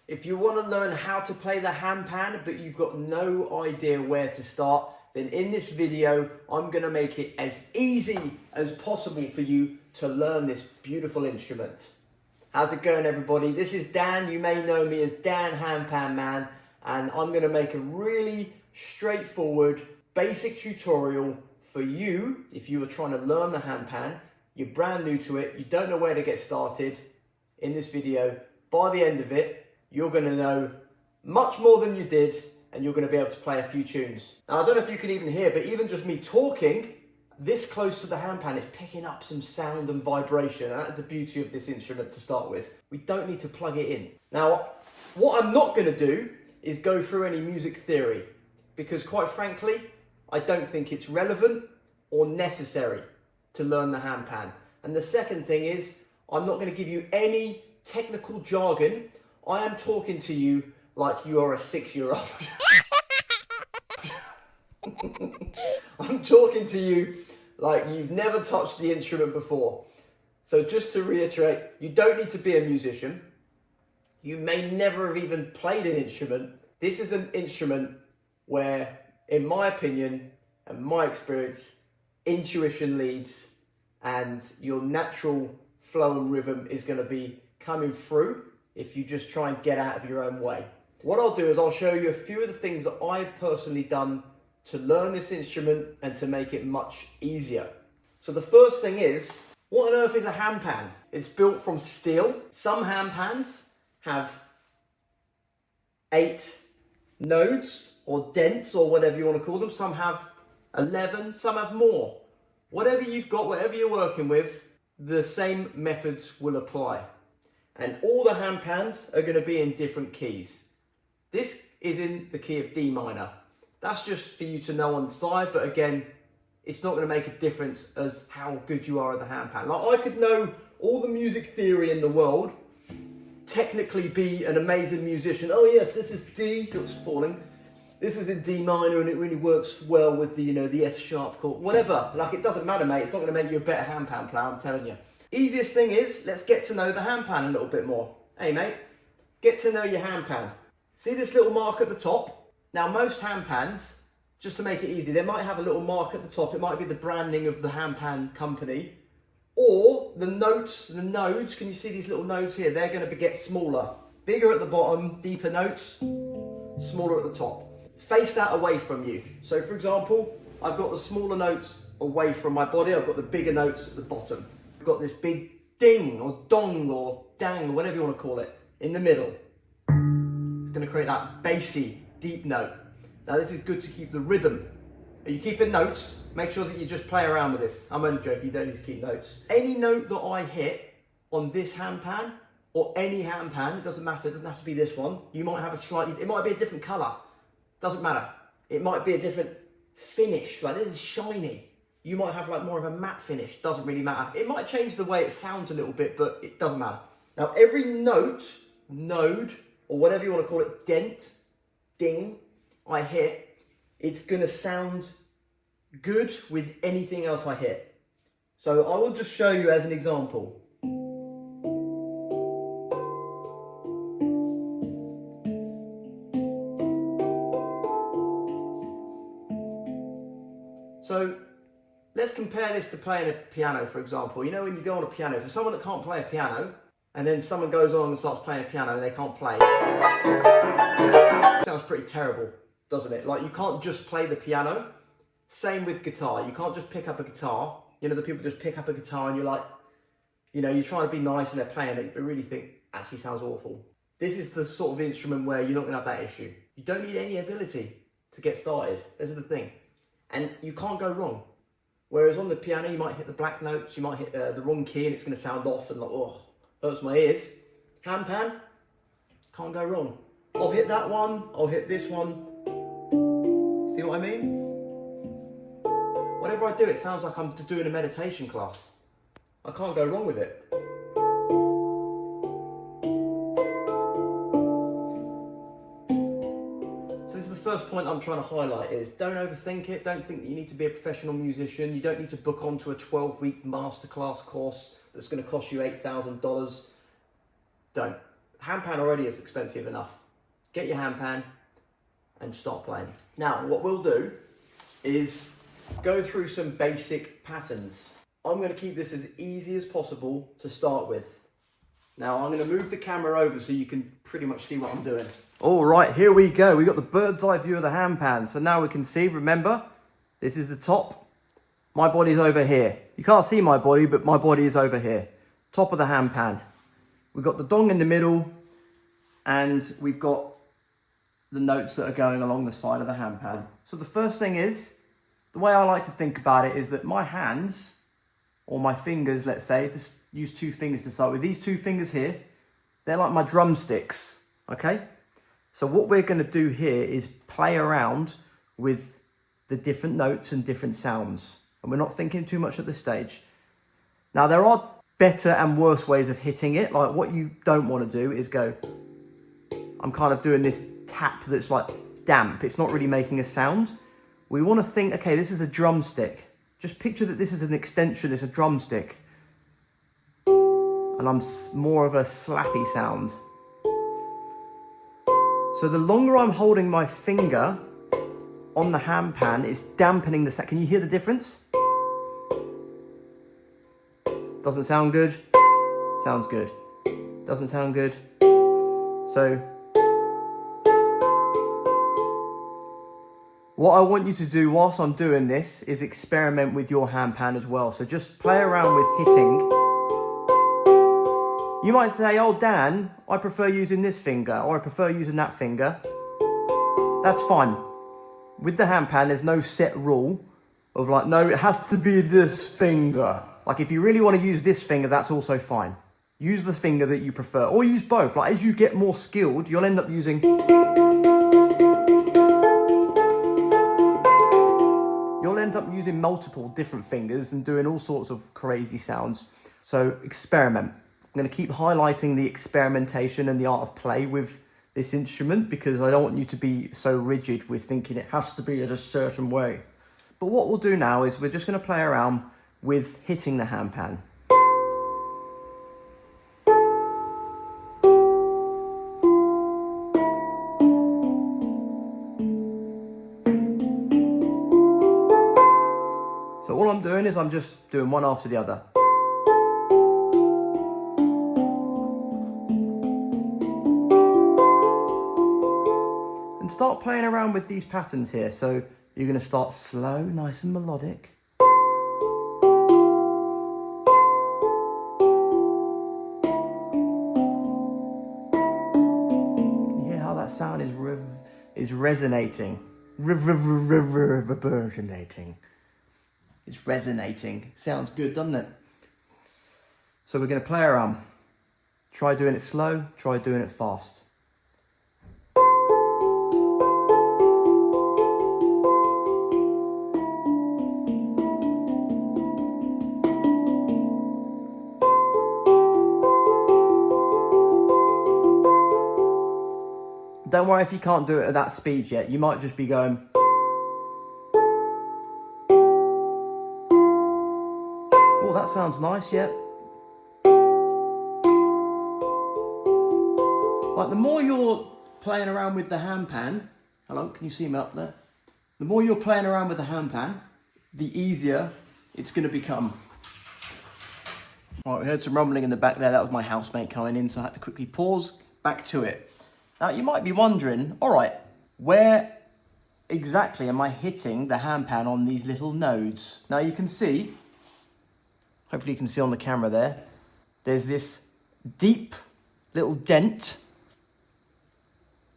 If you want to learn how to play the handpan, but you've got no idea where to start, then in this video, I'm going to make it as easy as possible for you to learn this beautiful instrument. How's it going, everybody? This is Dan. You may know me as Dan Handpan Man, and I'm going to make a really straightforward, basic tutorial for you if you are trying to learn the handpan. You're brand new to it, you don't know where to get started. In this video, by the end of it, you're going to know much more than you did, and you're going to be able to play a few tunes. Now, I don't know if you can even hear, but even just me talking this close to the handpan is picking up some sound and vibration. And that's the beauty of this instrument to start with. We don't need to plug it in. Now, what I'm not going to do is go through any music theory, because quite frankly, I don't think it's relevant or necessary to learn the handpan. And the second thing is, I'm not going to give you any technical jargon. I am talking to you like you are a 6-year-old. I'm talking to you like you've never touched the instrument before. So just to reiterate, you don't need to be a musician. You may never have even played an instrument. This is an instrument where, in my opinion and my experience, intuition leads, and your natural flow and rhythm is going to be coming through if you just try and get out of your own way. What I'll do is I'll show you a few of the things that I've personally done to learn this instrument and to make it much easier. So the first thing is, what on earth is a handpan? It's built from steel. Some handpans have 8 nodes or dents or whatever you want to call them. Some have 11, some have more. Whatever you've got, whatever you're working with, the same methods will apply. And all the handpans are going to be in different keys. This is in the key of D minor. That's just for you to know on the side, but again, it's not going to make a difference as how good you are at the handpan. Like, I could know all the music theory in the world, technically be an amazing musician. Oh yes, this is D, it was falling. This is in D minor and it really works well with the, you know, the F sharp chord, whatever. Like, it doesn't matter, mate. It's not going to make you a better handpan player, I'm telling you. Easiest thing is, let's get to know the handpan a little bit more. Hey mate, get to know your handpan. See this little mark at the top? Now, most handpans, just to make it easy, they might have a little mark at the top. It might be the branding of the handpan company, or the notes, the nodes. Can you see these little nodes here? They're going to get smaller. Bigger at the bottom, deeper notes, smaller at the top. Face that away from you. So for example, I've got the smaller notes away from my body. I've got the bigger notes at the bottom. I've got this big ding or dong or dang, or whatever you want to call it, in the middle. It's going to create that bassy, deep note. Now this is good to keep the rhythm. Are you keeping notes? Make sure that you just play around with this. I'm only joking, you don't need to keep notes. Any note that I hit on this handpan, or any handpan, it doesn't matter, it doesn't have to be this one. You might have a slightly, it might be a different colour. Doesn't matter. It might be a different finish, like this is shiny. You might have like more of a matte finish, doesn't really matter. It might change the way it sounds a little bit, but it doesn't matter. Now every note, node, or whatever you want to call it, dent, ding, I hit, it's going to sound good with anything else I hit. So I will just show you as an example. So let's compare this to playing a piano, for example. You know, when you go on a piano, for someone that can't play a piano, and then someone goes on and starts playing a piano and they can't play, sounds pretty terrible, doesn't it? Like, you can't just play the piano. Same with guitar. You can't just pick up a guitar. You know, the people just pick up a guitar and you're like, you know, you're trying to be nice and they're playing it, but really think, actually sounds awful. This is the sort of instrument where you're not going to have that issue. You don't need any ability to get started. This is the thing. And you can't go wrong. Whereas on the piano, you might hit the black notes, you might hit the wrong key and it's going to sound off and like, oh, hurts my ears. Handpan, can't go wrong. I'll hit that one, I'll hit this one. See what I mean? Whatever I do, it sounds like I'm doing a meditation class. I can't go wrong with it. First point I'm trying to highlight is, don't overthink it. Don't think that you need to be a professional musician. You don't need to book onto a 12-week masterclass course that's going to cost you $8,000. Don't. handpan already is expensive enough. Get your handpan and start playing. Now, what we'll do is go through some basic patterns. I'm going to keep this as easy as possible to start with. Now, I'm going to move the camera over so you can pretty much see what I'm doing. All right, here we go. We've got the bird's eye view of the handpan. So now we can see, remember, this is the top. My body's over here. You can't see my body, but my body is over here. Top of the handpan. We've got the dong in the middle, and we've got the notes that are going along the side of the handpan. So the first thing is, the way I like to think about it is that my hands, or my fingers, let's say, just use 2 fingers to start with. These 2 fingers here, they're like my drumsticks, okay? So what we're going to do here is play around with the different notes and different sounds. And we're not thinking too much at this stage. Now, there are better and worse ways of hitting it. Like, what you don't want to do is go, I'm kind of doing this tap that's like damp. It's not really making a sound. We want to think, okay, this is a drumstick. Just picture that this is an extension, it's a drumstick. And I'm more of a slappy sound. So the longer I'm holding my finger on the handpan, it's dampening the sound. Can you hear the difference? Doesn't sound good? Sounds good. Doesn't sound good? So what I want you to do whilst I'm doing this is experiment with your handpan as well. So just play around with hitting. You might say, oh, Dan, I prefer using this finger, or I prefer using that finger. That's fine. With the handpan, there's no set rule of like, no, it has to be this finger. Like, if you really want to use this finger, that's also fine. Use the finger that you prefer, or use both. Like, as you get more skilled, you'll end up using... You'll end up using multiple different fingers and doing all sorts of crazy sounds. So experiment. I'm going to keep highlighting the experimentation and the art of play with this instrument because I don't want you to be so rigid with thinking it has to be in a certain way. But what we'll do now is we're just going to play around with hitting the handpan. So all I'm doing is I'm just doing one after the other. And start playing around with these patterns here. So you're going to start slow, nice and melodic. Can you hear how that sound is resonating? Reverberating. It's resonating. Sounds good, doesn't it? So we're going to play around. Try doing it slow, try doing it fast. Don't worry if you can't do it at that speed yet. You might just be going... Oh, that sounds nice, yeah. Like, the more you're playing around with the handpan... Hello, can you see me up there? The more you're playing around with the handpan, the easier it's going to become. All right, we heard some rumbling in the back there. That was my housemate coming in, so I had to quickly pause. Back to it. Now, you might be wondering, all right, where exactly am I hitting the handpan on these little nodes? Now, you can see, hopefully you can see on the camera there, there's this deep little dent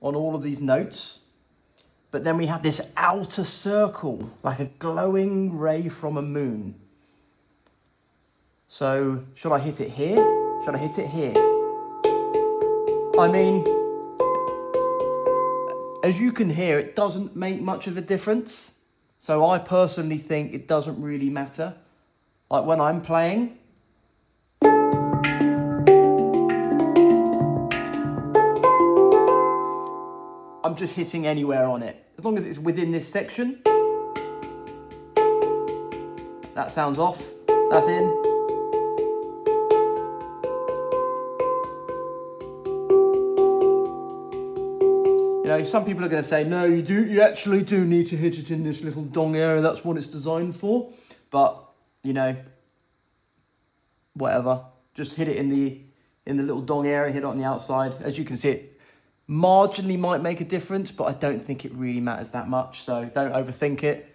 on all of these notes. But then we have this outer circle, like a glowing ray from a moon. So, should I hit it here? Should I hit it here? I mean... As you can hear, it doesn't make much of a difference. So I personally think it doesn't really matter. Like when I'm playing, I'm just hitting anywhere on it. As long as it's within this section. That sounds off, that's in. You know, some people are going to say, no, you actually do need to hit it in this little dong area. That's what it's designed for. But, you know, whatever. Just hit it in the little dong area, hit it on the outside. As you can see, it marginally might make a difference, but I don't think it really matters that much. So don't overthink it.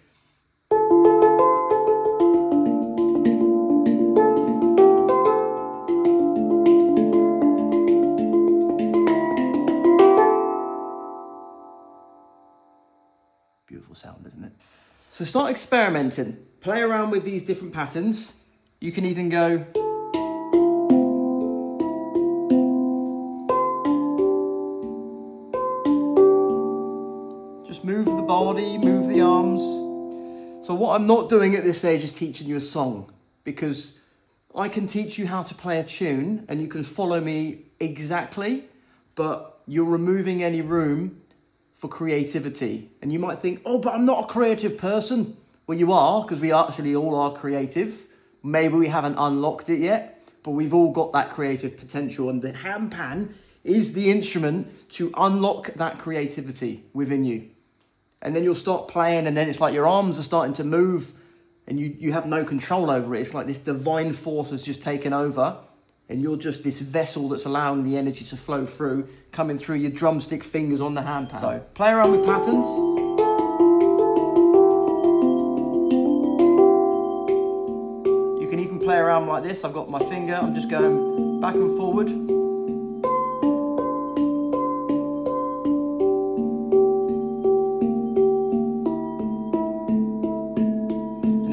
Beautiful sound, isn't it? So start experimenting. Play around with these different patterns. You can even go just move the body, move the arms. So what I'm not doing at this stage is teaching you a song, because I can teach you how to play a tune and you can follow me exactly, but you're removing any room for creativity. And you might think, oh, but I'm not a creative person. Well, you are, because we actually all are creative. Maybe we haven't unlocked it yet, but we've all got that creative potential. And the handpan is the instrument to unlock that creativity within you. And then you'll start playing, and then it's like your arms are starting to move and you have no control over it. It's like this divine force has just taken over, and you're just this vessel that's allowing the energy to flow through, coming through your drumstick fingers on the handpan. So play around with patterns. You can even play around like this. I've got my finger, I'm just going back and forward. And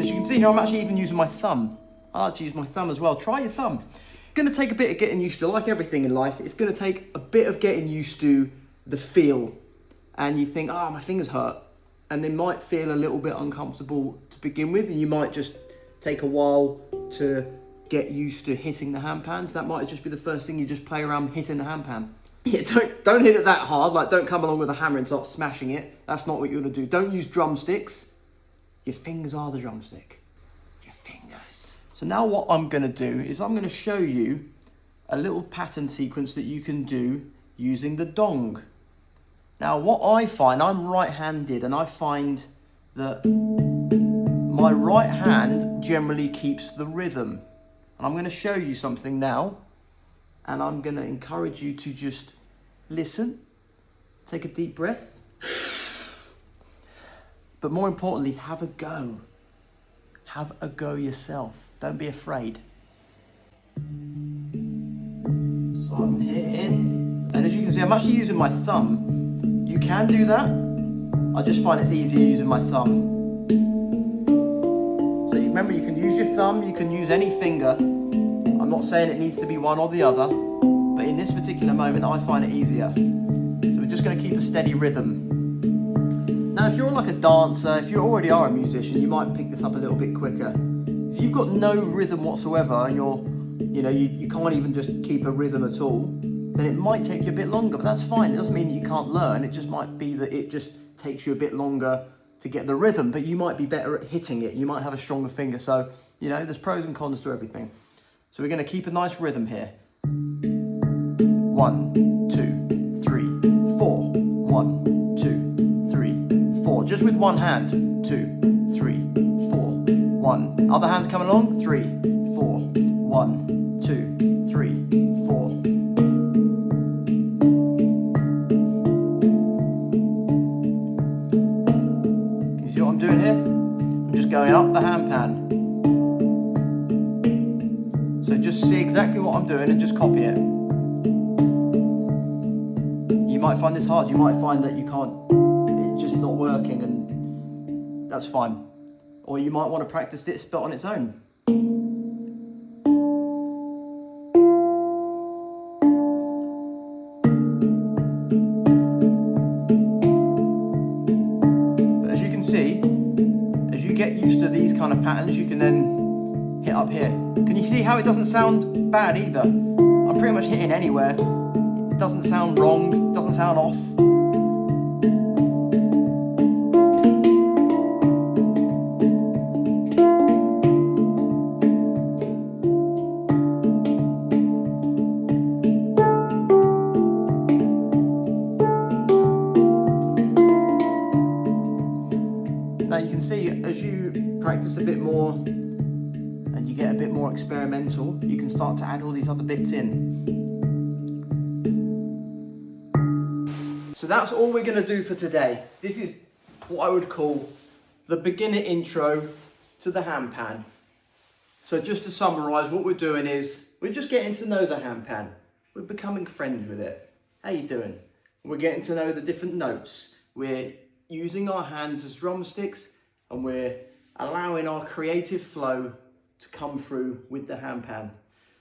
as you can see here, I'm actually even using my thumb. I like to use my thumb as well. Try your thumb. It's going to take a bit of getting used to. Like everything in life, it's going to take a bit of getting used to the feel. And you think, oh, my fingers hurt. And they might feel a little bit uncomfortable to begin with, and you might just take a while to get used to hitting the handpans. That might just be the first thing you just play around hitting the handpan. Yeah, don't hit it that hard. Like, don't come along with a hammer and start smashing it. That's not what you're going to do. Don't use drumsticks. Your fingers are the drumstick. Your fingers. So now what I'm going to do is I'm going to show you a little pattern sequence that you can do using the dong. Now what I find, I'm right-handed, and I find that my right hand generally keeps the rhythm. And I'm going to show you something now, and I'm going to encourage you to just listen, take a deep breath, but more importantly, have a go. Have a go yourself. Don't be afraid. So I'm hitting, and as you can see, I'm actually using my thumb. You can do that. I just find it's easier using my thumb. So you remember, you can use your thumb, you can use any finger. I'm not saying it needs to be one or the other, but in this particular moment, I find it easier. So we're just going to keep a steady rhythm. Now, if you're like a dancer, if you already are a musician, you might pick this up a little bit quicker. If you've got no rhythm whatsoever, and you can't even just keep a rhythm at all, then it might take you a bit longer, but that's fine. It doesn't mean you can't learn. It just might be that it just takes you a bit longer to get the rhythm, but you might be better at hitting it. You might have a stronger finger. So, there's pros and cons to everything. So we're going to keep a nice rhythm here. 1, 2, 3, 4. 1, 2, 3, 4. Just with one hand. 2, 3, 4. 1. Other hand's coming along. 3, 4. 1, 2, 3, 4. Can you see what I'm doing here? I'm just going up the handpan. So just see exactly what I'm doing and just copy it. You might find this hard. You might find that you can't, it's just not working, and that's fine. Or you might want to practice this but on its own. But as you can see, as you get used to these kind of patterns, you can then hit up here. Can you see how it doesn't sound bad either? I'm pretty much hitting anywhere. It doesn't sound wrong, it doesn't sound off. can see as you practice a bit more and you get a bit more experimental, you can start to add all these other bits in. So that's all we're going to do for today. This is what I would call the beginner intro to the handpan. So just to summarise, what we're doing is we're just getting to know the handpan. We're becoming friends with it. How you doing? We're getting to know the different notes. We're using our hands as drumsticks and we're allowing our creative flow to come through with the handpan.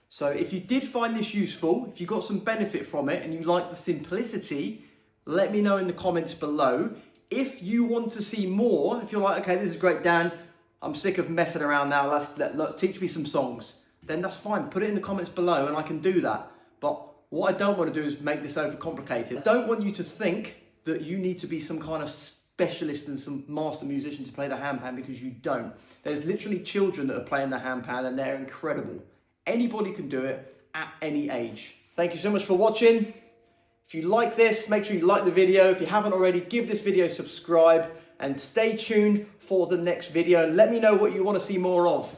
So if you did find this useful, if you got some benefit from it and you like the simplicity, let me know in the comments below. If you want to see more, if you're like, okay, this is great, Dan, I'm sick of messing around now, teach me some songs, then that's fine. Put it in the comments below and I can do that. But what I don't want to do is make this overcomplicated. I don't want you to think that you need to be some kind of specialist and some master musician to play the handpan, because you don't. There's literally children that are playing the handpan and they're incredible. Anybody can do it at any age. Thank you so much for watching. If you like this, make sure you like the video. If you haven't already, give this video a subscribe and stay tuned for the next video and let me know what you want to see more of.